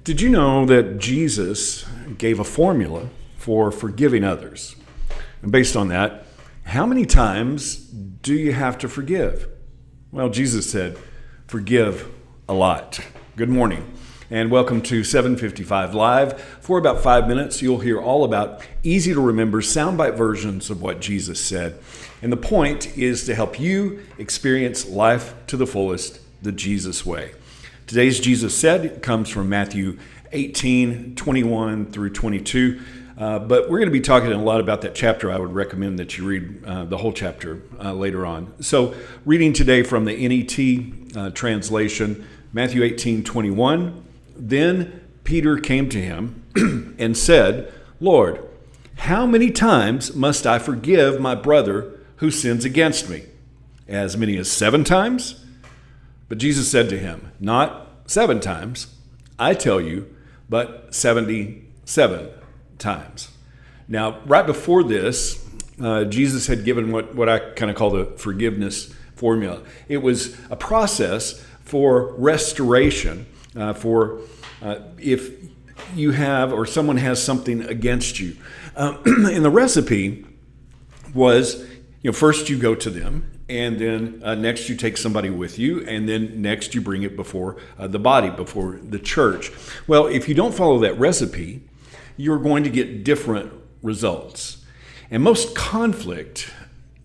Did you know that Jesus gave a formula for forgiving others? And based on that, how many times do you have to forgive? Well, Jesus said, forgive a lot. Good morning, and welcome to 755 Live. For about 5 minutes, you'll hear all about easy to remember soundbite versions of what Jesus said. And the point is to help you experience life to the fullest, the Jesus way. Today's Jesus Said comes from Matthew 18, 21 through 22. But we're going to be talking a lot about that chapter. I would recommend that you read the whole chapter later on. So reading today from the NET translation, Matthew 18, 21. Then Peter came to him and said, Lord, how many times must I forgive my brother who sins against me? As many as 7 times? But Jesus said to him, not 7 times, I tell you, but 77 times. Now, right before this, Jesus had given what I kind of call the forgiveness formula. It was a process for restoration, if you have or someone has something against you. And the recipe was, first you go to them, and then next you take somebody with you, and then next you bring it before the body, before the church. Well, if you don't follow that recipe, you're going to get different results. And most conflict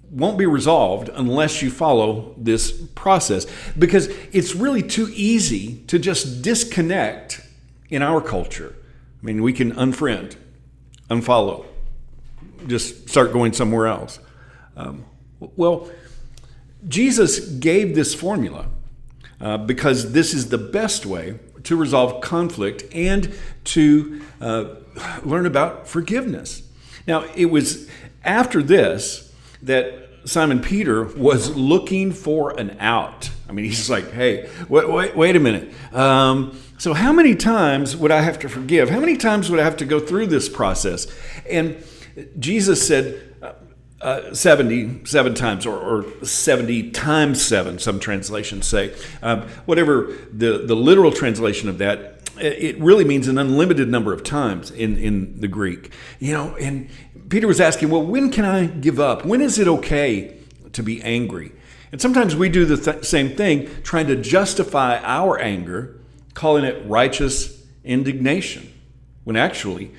won't be resolved unless you follow this process, because it's really too easy to just disconnect in our culture. I mean, we can unfriend, unfollow, just start going somewhere else. Well, Jesus gave this formula because this is the best way to resolve conflict and to learn about forgiveness. Now, it was after this that Simon Peter was looking for an out. I mean, he's like, hey, wait a minute. So how many times would I have to forgive? How many times would I have to go through this process? And Jesus said, 77 times or 70 times 7, some translations say. Whatever the literal translation of that, it really means an unlimited number of times in the Greek. And Peter was asking, well, when can I give up? When is it okay to be angry? And sometimes we do the same thing, trying to justify our anger, calling it righteous indignation, when actually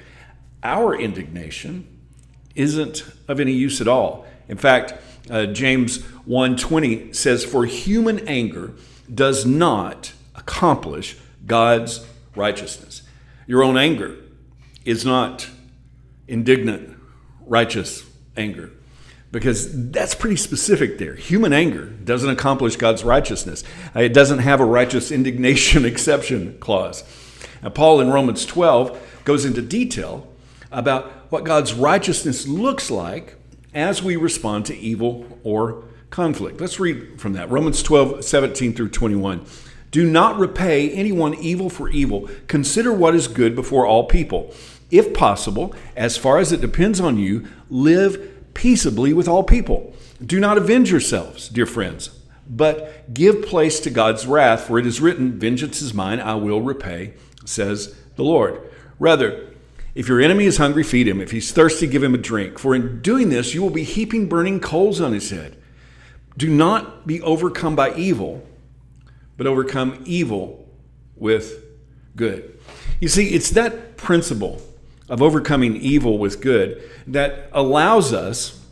our indignation isn't of any use at all. In fact, James 1:20 says, for human anger does not accomplish God's righteousness. Your own anger is not indignant, righteous anger, because that's pretty specific there. Human anger doesn't accomplish God's righteousness. It doesn't have a righteous indignation exception clause. Now, Paul in Romans 12 goes into detail about what God's righteousness looks like as we respond to evil or conflict. Let's read from that. Romans 12, 17 through 21. Do not repay anyone evil for evil. Consider what is good before all people. If possible, as far as it depends on you, live peaceably with all people. Do not avenge yourselves, dear friends, but give place to God's wrath, for it is written, vengeance is mine, I will repay, says the Lord. Rather, if your enemy is hungry, feed him. If he's thirsty, give him a drink. For in doing this, you will be heaping burning coals on his head. Do not be overcome by evil, but overcome evil with good. You see, it's that principle of overcoming evil with good that allows us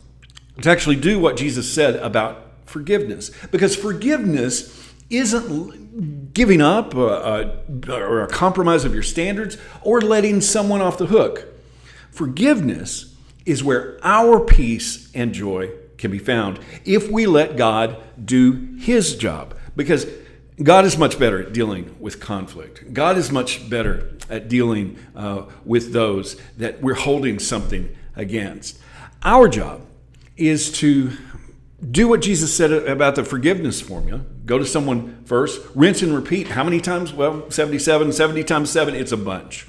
to actually do what Jesus said about forgiveness. Because forgiveness isn't giving up or a compromise of your standards or letting someone off the hook. Forgiveness is where our peace and joy can be found if we let God do his job. Because God is much better at dealing with conflict. God is much better at dealing with those that we're holding something against. Our job is to do what Jesus said about the forgiveness formula. Go to someone first, rinse and repeat. How many times? Well, 77, 70 times 7, it's a bunch.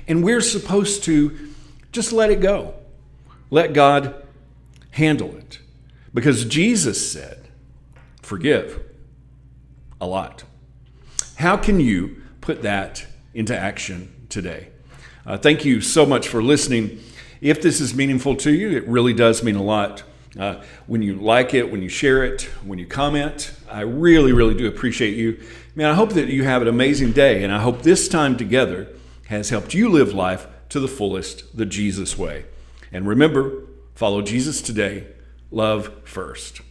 And we're supposed to just let it go. Let God handle it. Because Jesus said, forgive a lot. How can you put that into action today. Thank you so much for listening. If this is meaningful to you, it really does mean a lot. When you like it, when you share it, when you comment, I really, really do appreciate you. Man, I hope that you have an amazing day, and I hope this time together has helped you live life to the fullest, the Jesus way. And remember, follow Jesus today. Love first.